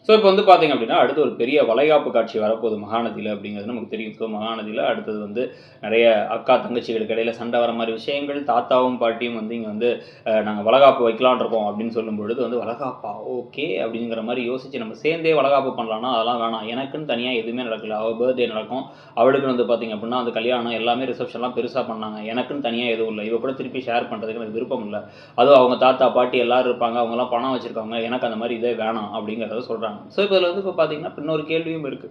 So இப்போ வந்து பார்த்தீங்க அப்படின்னா, அடுத்து ஒரு பெரிய வளைகாப்பு காட்சி வரப்போகுது மகாநதியில அப்படிங்கிறது நமக்கு தெரியும். ஸோ மகாநதியில அடுத்தது வந்து நெறைய அக்கா, தங்கச்சிகளுக்கு இடையில சண்டை வர மாரி விஷயங்கள். தாத்தாவும், பாட்டியும் வந்து இங்க வந்து நாங்க வளைகாப்பு வைக்கலான்னு இருக்கோம் அப்படின்னு சொல்லும்பொழுது வந்து, "வளைகாப்பா? ஓகே." அப்படிங்கிற மாரி யோசிச்சு நம்ம சேர்ந்தே வளைகாப்பு பண்ணலான்னா, அதெல்லாம் வேணாம். எனக்குன்னு தனியா எதுவுமே நடக்கல. அவ பர்த்டே நடக்கும். அவளுக்குன்னு வந்து பார்த்தீங்க அப்படின்னா, அந்த கல்யாணம் எல்லாமே ரிசப்ஷன்லாம் பெருசா பண்ணாங்க. எனக்குன்னு தனியா எதுவும் இல்ல. இவ கூட திருப்பி ஷேர் பண்றதுக்கு எனக்கு விருப்பம் இல்ல. அதுவும் அவங்க தாத்தா, பாட்டி எல்லாரும் இருப்பாங்க. அவங்கலாம் பணம் வச்சிருக்காங்க. எனக்கு அந்த மாரி இதே வேணாம் அப்படிங்கிறத சொல்றாங்க. ஸோ இப்போ இதில வந்து இப்போ பார்த்தீங்கன்னா, இன்னொரு கேள்வியும் இருக்கு.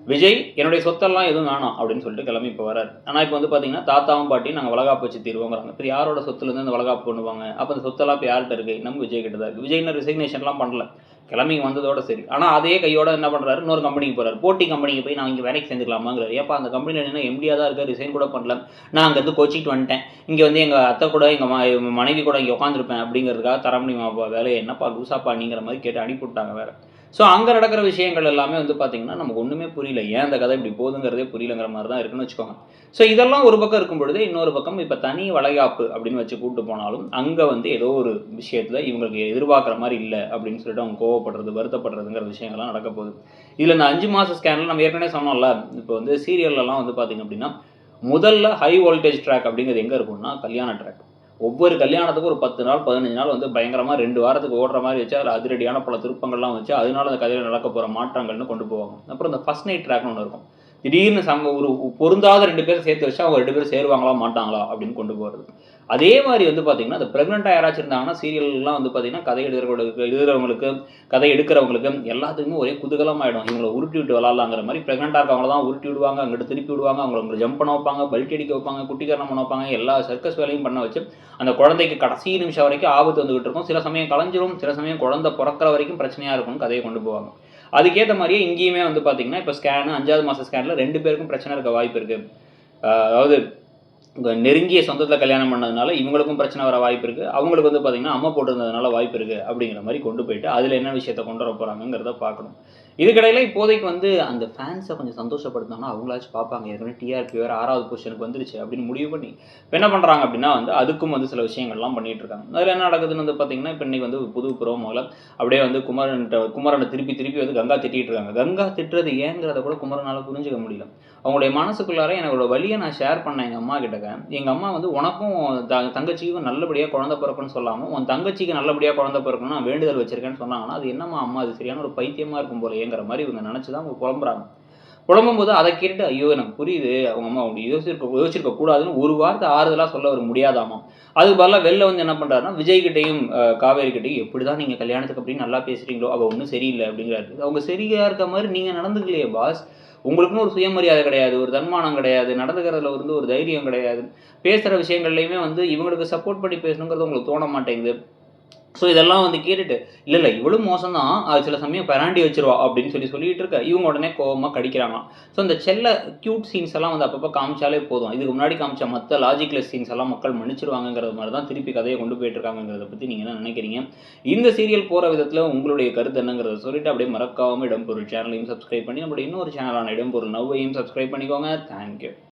விஜய் என்னுடைய சொத்தெல்லாம் எதுவும் வேணாம் அப்படின்னு சொல்லிட்டு கிளம்பி இப்போ வராரு. ஆனா இப்போ வந்து பார்த்தீங்கன்னா, தாத்தாவும் பாட்டியும் நாங்க வளைகாப்பு வச்சு தீருவோங்கிறாங்க. இப்ப யாரோட சொத்துலேருந்து அந்த வளைகாப்பு பண்ணுவாங்க? அப்ப அந்த சொத்தெல்லாம் இப்ப யார்ட்ட இருக்கு? நம்ம விஜய் கிட்ட தான் இருக்கு. விஜய் இன்னும் ரிசிக்னேஷன்லாம் பண்ணல. கிளம்பி வந்ததோட சரி. ஆனா அதே கையோட என்ன பண்றாரு? இன்னொரு கம்பெனிக்கு போறாரு. போட்டி கம்பெனிக்கு போய் நான் இங்க வேலைக்கு சேர்ந்துக்கலாமாங்கிறாரு. ஏப்பா அந்த கம்பெனில நின்னு எம்டியா தான் இருக்காரு. ரிசைன் கூட பண்ணல. நான் அங்கருந்து கோச்சிட்டு வந்துட்டேன். இங்க வந்து எங்க அத்தை கூட எங்க மனைவி கூட இங்க உட்காந்துருப்பேன் அப்படிங்கிறதுக்காக தர முடியுமாப்பா வேலைய? என்னப்பா லூசாப்பா நீங்கிற மாரி கேட்டு அனுப்பிவிட்டாங்க வேற. ஸோ அங்க நடக்கிற விஷயங்கள் எல்லாமே வந்து பார்த்தீங்கன்னா, நமக்கு ஒண்ணுமே புரியல. ஏன் அந்த கதை இப்படி போகுதுங்கிறதே புரியலங்கிற மாரி தான் இருக்குன்னு வச்சுக்கோங்க. ஸோ இதெல்லாம் ஒரு பக்கம் இருக்கும் பொழுது, இன்னொரு பக்கம் இப்ப தனி வளைகாப்பு அப்படின்னு வச்சு கூட்டு போனாலும், அங்க வந்து ஏதோ ஒரு விஷயத்துல இவங்களுக்கு எதிர்பார்க்குற மாரி இல்ல அப்படின்னு சொல்லிட்டு அவங்க கோவப்படுறது, வருத்தப்படுறதுங்கிற விஷயங்கள்லாம் நடக்க போகுது. இதுல இந்த 5 மாச ஸ்கேன்ல நம்ம ஏற்கனவே சொன்னோம்ல, இப்ப வந்து சீரியல்லலாம் வந்து பார்த்தீங்க அப்படின்னா, முதல்ல ஹை வோல்டேஜ் ட்ராக் அப்படிங்கிறது எங்க இருக்கும்னா, கல்யாண ட்ராக். ஒவ்வொரு கல்யாணத்துக்கும் ஒரு 10 நாள், 15 நாள் வந்து பயங்கரமா 2 வாரத்துக்கு ஓடுற மாரி வச்சு, அதில அதிரடியான பல திருப்பங்கள்லாம் வச்சு, அதனால அந்த கதையில நடக்க போற மாற்றங்கள்னு கொண்டு போவாங்க. அப்புறம் இந்த ஃபர்ஸ்ட் நைட் ட்ராக்னு ஒண்ணு இருக்கும். திடீர்னு ஒரு பொருந்தாத 2 பேர சேர்த்து வச்சா, அவங்க 2 பேரும் சேருவாங்களா, மாட்டாங்களா அப்படின்னு கொண்டு போறது. அதே மாரி வந்து பார்த்தீங்கன்னா, அந்த பிரெக்னன்ட்டா யாராச்சும் இருந்தாங்கன்னா, சீரியல்லாம் வந்து பார்த்தீங்கன்னா, கதை எழுதுறவங்களுக்கு, கதை எடுக்கிறவங்களுக்கு எல்லாத்துக்குமே ஒரே குதூகலமாயிடும். இவங்கள உருட்டி விட்டு விளாடலாங்கிற மாரி பிரெக்னன்ட்டா இருக்கவங்கள தான் உருட்டி விடுவாங்க, அங்கிட்டு திருப்பி விடுவாங்க, அவங்கள ஜம்ப் பண்ண வைப்பாங்க, பல்டி அடிக்க வைப்பாங்க, குட்டிக்கரணம் பண்ண வைப்பாங்க, எல்லா சர்க்கஸ் வேலையும் பண்ண வச்சு, அந்த குழந்தைக்கு கடைசி நிமிஷம் வரைக்கும் ஆபத்து வந்துகிட்டு இருக்கும். சில சமயம் கலைஞ்சிரும், சில சமயம் குழந்தை பொறக்கிற வரைக்கும் பிரச்சனையா இருக்கும்னு கதைய கொண்டு போவாங்க. அதுக்கேத்த மாரியே இங்கேயுமே வந்து பார்த்தீங்கன்னா, இப்ப ஸ்கேன் 5வது மாச ஸ்கேன்ல 2 பேருக்கும் பிரச்சனை இருக்க வாய்ப்பு இருக்கு. அதாவது நெருங்கிய சொந்தத்தில கல்யாணம் பண்ணதுனால, இவங்களுக்கும் பிரச்சனை வர வாய்ப்பு இருக்கு. அவங்களுக்கு வந்து பார்த்தீங்கன்னா, அம்மை போட்டிருந்ததுனால வாய்ப்பு இருக்கு. அப்படிங்கிற மாரி கொண்டு போயிட்டு, அதில என்ன விஷயத்த கொண்டு வர போறாங்கங்கிறத பார்க்கணும். இதுக்கிடையில இப்போதைக்கு வந்து அந்த ஃபேன்ஸ கொஞ்சம் சந்தோஷப்படுத்தினாங்கன்னா, அவங்களாச்சும் பார்ப்பாங்க. ஏற்கனவே டிஆர்பி வேற 6வது பொசிஷனுக்கு வந்துருச்சு அப்படின்னு முடிவு பண்ணி, இப்ப என்ன பண்றாங்க அப்படின்னா வந்து, அதுக்கும் வந்து சில விஷயங்கள்லாம் பண்ணிட்டு இருக்காங்க. அதில என்ன நடக்குதுன்னு வந்து பார்த்தீங்கன்னா, இப்ப இன்னைக்கு வந்து புது ப்ரோமோல அப்படியே வந்து குமரன திருப்பி திருப்பி வந்து கங்கா திட்டிட்டு இருக்காங்க. கங்கா திட்டுறது ஏங்கிறத கூட குமரனால புரிஞ்சுக்க முடியல. அவங்களுடைய மனசுக்குள்ளார என்னோட வலிய நான் ஷேர் பண்ணேன் எங்க அம்மா கிட்டக்க. எங்க அம்மா வந்து உனக்கும் தங்கச்சிக்கும் நல்லபடியா குழந்தை பிறக்கும்னு சொல்லாம, உன் தங்கச்சிக்கு நல்லபடியா குழந்தை பிறக்கணும்னு நான் வேண்டுதல் வச்சிருக்கேன்னு சொன்னாங்கன்னா, அது என்னம்மா அம்மா அது சரியான ஒரு பைத்தியமா இருக்கும் போலயேங்கிற மாரி இவங்க நெனச்சு தான் அவங்க புலம்புறாங்க. புலம்பும்போது அத கேட்டுட்டு, ஐயோ! எனக்கு புரியுது. அவங்க அம்மா அப்படி யோசிச்சிருக்க கூடாதுன்னு ஒரு வார்த்தை ஆறுதலா சொல்ல அவருக்கு முடியாதாமாம். அதுக்கு பதிலா வெளில வந்து என்ன பண்றாருன்னா, விஜய் கிட்டயும், காவேரி கிட்டயும் எப்படிதான் நீங்க கல்யாணத்துக்கு அப்புறம் நல்லா பேசுறீங்களோ, அவ ஒண்ணும் சரியில்ல அப்படிங்கிறாரு. அவங்க சரியா இருக்க மாரி நீங்க நடந்துக்கலையே பாஸ். உங்களுக்குன்னு ஒரு சுயமரியாதை கிடையாது, ஒரு தன்மானம் கிடையாது, நடந்துக்கிறதுல வந்து ஒரு தைரியம் கிடையாது. பேசுற விஷயங்கள்லயுமே வந்து இவங்களுக்கு சப்போர்ட் பண்ணி பேசணுங்கிறது உங்களுக்கு தோண மாட்டேங்குது. ஸோ இதெல்லாம் வந்து கேட்டுட்டு, இல்ல, இல்ல இவளும் மோசம் தான். அது சில சமயம் பெராண்டி வச்சுருவா அப்படின்னு சொல்லிட்டு இருக்க, இவங்க உடனே கோவமா கடிக்கிறாங்களாம். ஸோ இந்த செல்ல கியூட் சீன்ஸ் எல்லாம் வந்து அப்பப்போ காமிச்சாலே போதும். இதுக்கு முன்னாடி காமிச்ச மத்த லாஜிக்லெஸ் சீன்ஸ் எல்லாம் மக்கள் மன்னிச்சுருவாங்கங்கிறது மாரி தான் திருப்பி கதைய கொண்டு போயிட்டு இருக்காங்கங்கிறத பத்தி நீங்க என்ன நினைக்கிறீங்க? இந்த சீரியல் போற விதத்துல உங்களுடைய கருத்து என்னங்கிறத சொல்லிட்டு அப்படியே மறக்காம இடம்பொருள் சேனலையும் சப்ஸ்கிரைப் பண்ணி நம்மளுடைய இன்னொரு சேனலான இடம்பொருள் நவ்வையும் சப்ஸ்கிரைப் பண்ணிக்கோங்க. Thank you.